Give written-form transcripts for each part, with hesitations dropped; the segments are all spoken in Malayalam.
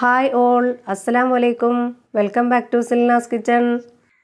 ഹായ് ഓൾ, അസ്സലാമു അലൈക്കും. Welcome back to Silnaz kitchen.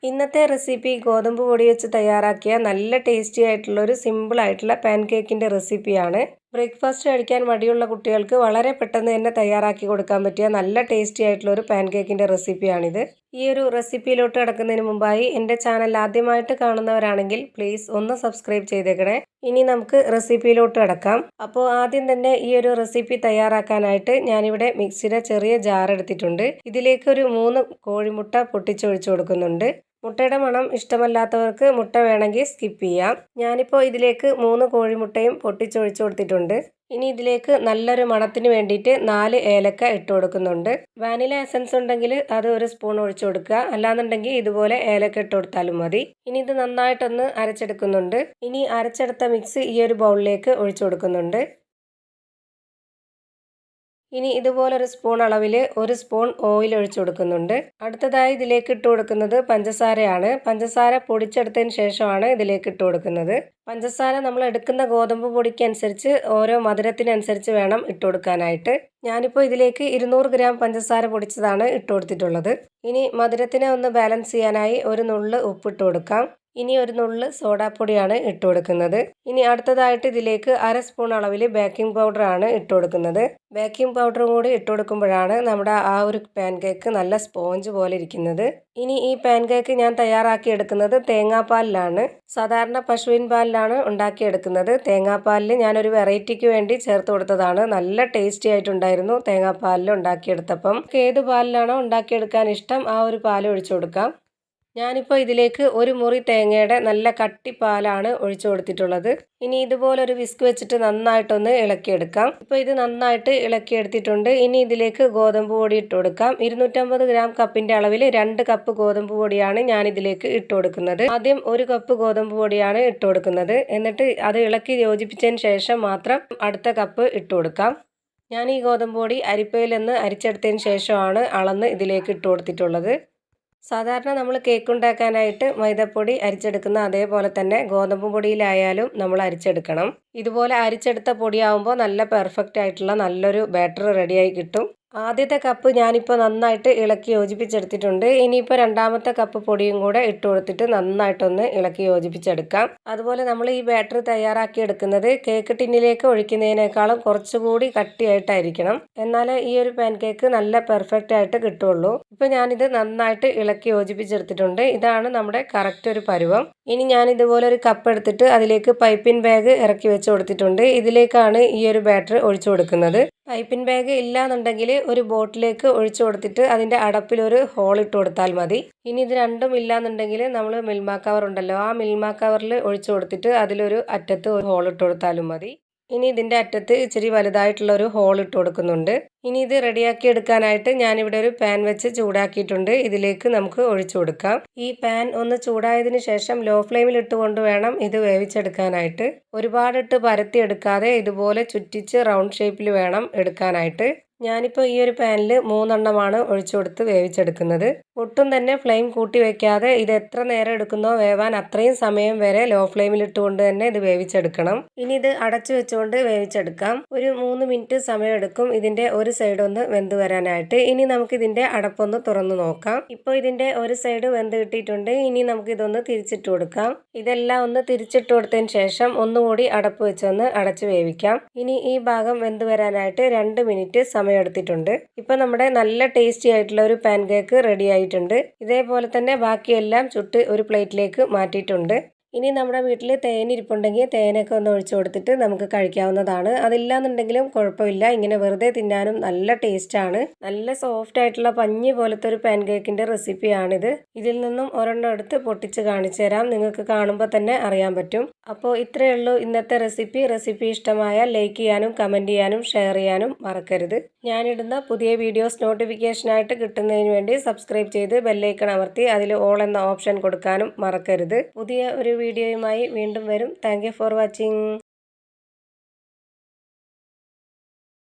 ഇന്നത്തെ റെസിപ്പി ഗോതമ്പ് പൊടി വെച്ച് തയ്യാറാക്കിയ നല്ല ടേസ്റ്റി ആയിട്ടുള്ളൊരു സിമ്പിൾ ആയിട്ടുള്ള പാൻ കേക്കിൻ്റെ റെസിപ്പിയാണ്. ബ്രേക്ക്ഫാസ്റ്റ് കഴിക്കാൻ മടിയുള്ള കുട്ടികൾക്ക് വളരെ പെട്ടെന്ന് തന്നെ തയ്യാറാക്കി കൊടുക്കാൻ പറ്റിയ നല്ല ടേസ്റ്റി ആയിട്ടുള്ള ഒരു പാൻ കേക്കിൻ്റെ റെസിപ്പിയാണിത്. ഈ ഒരു റെസിപ്പിയിലോട്ട് കിടക്കുന്നതിന് മുമ്പായി എൻ്റെ ചാനൽ ആദ്യമായിട്ട് കാണുന്നവരാണെങ്കിൽ പ്ലീസ് ഒന്ന് സബ്സ്ക്രൈബ് ചെയ്തേക്കണേ. ഇനി നമുക്ക് റെസിപ്പിയിലോട്ട് കിടക്കാം. അപ്പോൾ ആദ്യം തന്നെ ഈ ഒരു റെസിപ്പി തയ്യാറാക്കാനായിട്ട് ഞാനിവിടെ മിക്സിയുടെ ചെറിയ ജാർ എടുത്തിട്ടുണ്ട്. ഇതിലേക്ക് ഒരു 3 കോഴിമുട്ട പൊട്ടിച്ചൊഴിച്ചു കൊടുക്കുന്നുണ്ട്. മുട്ടയുടെ മണം ഇഷ്ടമല്ലാത്തവർക്ക് മുട്ട വേണമെങ്കിൽ സ്കിപ്പ് ചെയ്യാം. ഞാനിപ്പോൾ ഇതിലേക്ക് 3 കോഴിമുട്ടയും പൊട്ടിച്ചൊഴിച്ചു കൊടുത്തിട്ടുണ്ട്. ഇനി ഇതിലേക്ക് നല്ലൊരു മണത്തിന് വേണ്ടിയിട്ട് 4 ഏലക്ക ഇട്ട് കൊടുക്കുന്നുണ്ട്. വാനില എസൻസ് ഉണ്ടെങ്കിൽ അത് 1 സ്പൂൺ ഒഴിച്ചു കൊടുക്കുക, അല്ലാന്നുണ്ടെങ്കിൽ ഇതുപോലെ ഏലക്ക ഇട്ട് കൊടുത്താലും മതി. ഇനി ഇത് നന്നായിട്ടൊന്ന് അരച്ചെടുക്കുന്നുണ്ട്. ഇനി അരച്ചെടുത്ത മിക്സ് ഈ ഒരു ബൗളിലേക്ക് ഒഴിച്ചു കൊടുക്കുന്നുണ്ട്. ഇനി ഇതുപോലെ 1 സ്പൂൺ അളവിൽ 1 സ്പൂൺ ഓയിൽ ഒഴിച്ചു കൊടുക്കുന്നുണ്ട്. അടുത്തതായി ഇതിലേക്ക് ഇട്ട് കൊടുക്കുന്നത് പഞ്ചസാരയാണ്. പഞ്ചസാര പൊടിച്ചെടുത്തതിന് ശേഷമാണ് ഇതിലേക്ക് ഇട്ട് കൊടുക്കുന്നത്. പഞ്ചസാര നമ്മൾ എടുക്കുന്ന ഗോതമ്പ് പൊടിക്കനുസരിച്ച് ഓരോ മധുരത്തിനനുസരിച്ച് വേണം ഇട്ട് കൊടുക്കാനായിട്ട്. ഞാനിപ്പോൾ ഇതിലേക്ക് 200 ഗ്രാം പഞ്ചസാര പൊടിച്ചതാണ് ഇട്ട് കൊടുത്തിട്ടുള്ളത്. ഇനി മധുരത്തിനെ ഒന്ന് ബാലൻസ് ചെയ്യാനായി ഒരു നുള്ള് ഉപ്പിട്ട് കൊടുക്കാം. ഇനി ഒരു നുള്ള് സോഡാപ്പൊടിയാണ് ഇട്ട് കൊടുക്കുന്നത്. ഇനി അടുത്തതായിട്ട് ഇതിലേക്ക് 1/2 സ്പൂൺ അളവിൽ ബേക്കിംഗ് പൗഡറാണ് ഇട്ട് കൊടുക്കുന്നത്. ബേക്കിംഗ് പൗഡറും കൂടി ഇട്ട് കൊടുക്കുമ്പോഴാണ് നമ്മുടെ ആ ഒരു പാൻ കേക്ക് നല്ല സ്പോഞ്ച് പോലെ ഇരിക്കുന്നത്. ഇനി ഈ പാൻ കേക്ക് ഞാൻ തയ്യാറാക്കി എടുക്കുന്നത് തേങ്ങാപ്പാലിലാണ്. സാധാരണ പശുവിൻ പാലിലാണ് ഉണ്ടാക്കിയെടുക്കുന്നത്. തേങ്ങാപ്പാലിൽ ഞാനൊരു വെറൈറ്റിക്ക് വേണ്ടി ചേർത്ത് കൊടുത്തതാണ്. നല്ല ടേസ്റ്റി ആയിട്ടുണ്ടായിരുന്നു തേങ്ങാപ്പാലിൽ ഉണ്ടാക്കിയെടുത്തപ്പം. ഏത് പാലിലാണോ ഉണ്ടാക്കിയെടുക്കാൻ ഇഷ്ടം ആ ഒരു പാൽ ഒഴിച്ചു കൊടുക്കാം. ഞാനിപ്പോൾ ഇതിലേക്ക് 1 മുറി തേങ്ങയുടെ നല്ല കട്ടിപ്പാലാണ് ഒഴിച്ചു കൊടുത്തിട്ടുള്ളത്. ഇനി ഇതുപോലൊരു വിസ്ക് വെച്ചിട്ട് നന്നായിട്ടൊന്ന് ഇളക്കിയെടുക്കാം. ഇപ്പോൾ ഇത് നന്നായിട്ട് ഇളക്കിയെടുത്തിട്ടുണ്ട്. ഇനി ഇതിലേക്ക് ഗോതമ്പ് പൊടി ഇട്ട് കൊടുക്കാം. 250 ഗ്രാം കപ്പിൻ്റെ അളവിൽ 2 കപ്പ് ഗോതമ്പ് പൊടിയാണ് ഞാൻ ഇതിലേക്ക് ഇട്ട് കൊടുക്കുന്നത്. ആദ്യം 1 കപ്പ് ഗോതമ്പ് പൊടിയാണ് ഇട്ട് കൊടുക്കുന്നത്. എന്നിട്ട് അത് ഇളക്കി യോജിപ്പിച്ചതിന് ശേഷം മാത്രം അടുത്ത കപ്പ് ഇട്ട് കൊടുക്കാം. ഞാൻ ഈ ഗോതമ്പ് പൊടി അരിപ്പയിൽ നിന്ന് അരിച്ചെടുത്തതിന് ശേഷമാണ് അളന്ന് ഇതിലേക്ക് ഇട്ട് കൊടുത്തിട്ടുള്ളത്. സാധാരണ നമ്മൾ കേക്ക് ഉണ്ടാക്കാനായിട്ട് മൈദപ്പൊടി അരിച്ചെടുക്കുന്ന അതേപോലെ തന്നെ ഗോതമ്പ് പൊടിയിലായാലും നമ്മൾ അരിച്ചെടുക്കണം. ഇതുപോലെ അരിച്ചെടുത്ത പൊടിയാവുമ്പോൾ നല്ല പെർഫെക്റ്റ് ആയിട്ടുള്ള നല്ലൊരു ബാറ്റർ റെഡിയായി കിട്ടും. ആദ്യത്തെ കപ്പ് ഞാനിപ്പോൾ നന്നായിട്ട് ഇളക്കി യോജിപ്പിച്ചെടുത്തിട്ടുണ്ട്. ഇനിയിപ്പോൾ രണ്ടാമത്തെ കപ്പ് പൊടിയും കൂടെ ഇട്ട് കൊടുത്തിട്ട് നന്നായിട്ടൊന്ന് ഇളക്കി യോജിപ്പിച്ചെടുക്കാം. അതുപോലെ നമ്മൾ ഈ ബാറ്റർ തയ്യാറാക്കി എടുക്കുന്നത് കേക്ക് ടിന്നിലേക്ക് ഒഴിക്കുന്നതിനേക്കാളും കുറച്ചുകൂടി കട്ടിയായിട്ടായിരിക്കണം. എന്നാലേ ഈ ഒരു പാൻ കേക്ക് നല്ല പെർഫെക്റ്റ് ആയിട്ട് കിട്ടുള്ളൂ. ഇപ്പോൾ ഞാനിത് നന്നായിട്ട് ഇളക്കി യോജിപ്പിച്ചെടുത്തിട്ടുണ്ട്. ഇതാണ് നമ്മുടെ കറക്റ്റ് ഒരു പരുവം. ഇനി ഞാൻ ഇതുപോലെ ഒരു കപ്പ് എടുത്തിട്ട് അതിലേക്ക് പൈപ്പിംഗ് ബാഗ് ഇറക്കി വെച്ച് കൊടുത്തിട്ടുണ്ട്. ഇതിലേക്കാണ് ഈ ഒരു ബാറ്റർ ഒഴിച്ചു കൊടുക്കുന്നത്. പൈപ്പിംഗ് ബാഗ് ഇല്ലാന്നുണ്ടെങ്കിൽ ഒരു ബോട്ടിലേക്ക് ഒഴിച്ചു കൊടുത്തിട്ട് അതിൻ്റെ അടപ്പിലൊരു ഹോൾ ഇട്ട് കൊടുത്താൽ മതി. ഇനി ഇത് രണ്ടും ഇല്ലാന്നുണ്ടെങ്കിൽ നമ്മൾ മിൽമ കവർ ഉണ്ടല്ലോ, ആ മിൽമ കവറിൽ ഒഴിച്ചു കൊടുത്തിട്ട് അതിലൊരു അറ്റത്ത് ഒരു ഹോൾ ഇട്ട് കൊടുത്താലും മതി. ഇനി ഇതിൻ്റെ അറ്റത്ത് ഇച്ചിരി വലുതായിട്ടുള്ള ഒരു ഹോൾ ഇട്ട് കൊടുക്കുന്നുണ്ട്. ഇനി ഇത് റെഡിയാക്കി എടുക്കാനായിട്ട് ഞാനിവിടെ ഒരു പാൻ വെച്ച് ചൂടാക്കിയിട്ടുണ്ട്. ഇതിലേക്ക് നമുക്ക് ഒഴിച്ചു കൊടുക്കാം. ഈ പാൻ ഒന്ന് ചൂടായതിനു ശേഷം ലോ ഫ്ലെയിമിൽ ഇട്ടുകൊണ്ട് വേണം ഇത് വേവിച്ചെടുക്കാനായിട്ട്. ഒരുപാടിട്ട് പരത്തി എടുക്കാതെ ഇതുപോലെ ചുറ്റിച്ച് റൗണ്ട് ഷേപ്പിൽ വേണം എടുക്കാനായിട്ട്. ഞാനിപ്പോൾ ഈ ഒരു പാനിൽ 3 എണ്ണമാണ് ഒഴിച്ചു കൊടുത്ത് വേവിച്ചെടുക്കുന്നത്. ഒട്ടും തന്നെ ഫ്ലെയിം കൂട്ടി വെക്കാതെ ഇത് എത്ര നേരം എടുക്കുന്നോ വേവാൻ അത്രയും സമയം വരെ ലോ ഫ്ലെയിമിൽ ഇട്ടുകൊണ്ട് തന്നെ ഇത് വേവിച്ചെടുക്കണം. ഇനി ഇത് അടച്ചു വെച്ചുകൊണ്ട് വേവിച്ചെടുക്കാം. ഒരു 3 മിനിറ്റ് സമയം എടുക്കും ഇതിൻ്റെ ഒരു സൈഡ് ഒന്ന് വെന്ത് വരാനായിട്ട്. ഇനി നമുക്ക് ഇതിൻ്റെ അടപ്പൊന്ന് തുറന്നു നോക്കാം. ഇപ്പോൾ ഇതിൻ്റെ ഒരു സൈഡ് വെന്ത് കിട്ടിയിട്ടുണ്ട്. ഇനി നമുക്ക് ഇതൊന്ന് തിരിച്ചിട്ട് കൊടുക്കാം. ഇതെല്ലാം ഒന്ന് തിരിച്ചിട്ട് കൊടുത്തതിന് ശേഷം ഒന്നുകൂടി അടപ്പ് വെച്ചൊന്ന് അടച്ച് വേവിക്കാം. ഇനി ഈ ഭാഗം വെന്ത് വരാനായിട്ട് 2 മിനിറ്റ് സമയം എടുത്തിട്ടുണ്ട്. ഇപ്പൊ നമ്മുടെ നല്ല ടേസ്റ്റി ആയിട്ടുള്ള ഒരു പാൻ കേക്ക് റെഡി ആയിട്ടുണ്ട്. ഇതേപോലെ തന്നെ ബാക്കിയെല്ലാം ചുട്ട് ഒരു പ്ലേറ്റിലേക്ക് മാറ്റിയിട്ടുണ്ട്. ഇനി നമ്മുടെ വീട്ടിൽ തേൻ ഇരിപ്പുണ്ടെങ്കിൽ തേനൊക്കെ ഒന്ന് ഒഴിച്ചു കൊടുത്തിട്ട് നമുക്ക് കഴിക്കാവുന്നതാണ്. അതില്ലാന്നുണ്ടെങ്കിലും കുഴപ്പമില്ല. ഇങ്ങനെ വെറുതെ തിന്നാനും നല്ല ടേസ്റ്റാണ്. നല്ല സോഫ്റ്റ് ആയിട്ടുള്ള പഞ്ഞി പോലത്തെ ഒരു പാൻ കേക്കിൻ്റെ റെസിപ്പിയാണിത്. ഇതിൽ നിന്നും ഒരെണ്ണം എടുത്ത് പൊട്ടിച്ച് കാണിച്ചു തരാം. നിങ്ങൾക്ക് കാണുമ്പോൾ തന്നെ അറിയാൻ പറ്റും. അപ്പോൾ ഇത്രയേ ഉള്ളൂ ഇന്നത്തെ റെസിപ്പി ഇഷ്ടമായാൽ ലൈക്ക് ചെയ്യാനും കമൻറ്റ് ചെയ്യാനും ഷെയർ ചെയ്യാനും മറക്കരുത്. ഞാനിടുന്ന പുതിയ വീഡിയോസ് നോട്ടിഫിക്കേഷനായിട്ട് കിട്ടുന്നതിന് വേണ്ടി സബ്സ്ക്രൈബ് ചെയ്ത് ബെല്ലൈക്കൺ അമർത്തി അതിൽ ഓൾ എന്ന ഓപ്ഷൻ കൊടുക്കാനും മറക്കരുത്. പുതിയ ഒരു വീഡിയോയുമായി വീണ്ടും വരും. Thank you for watching.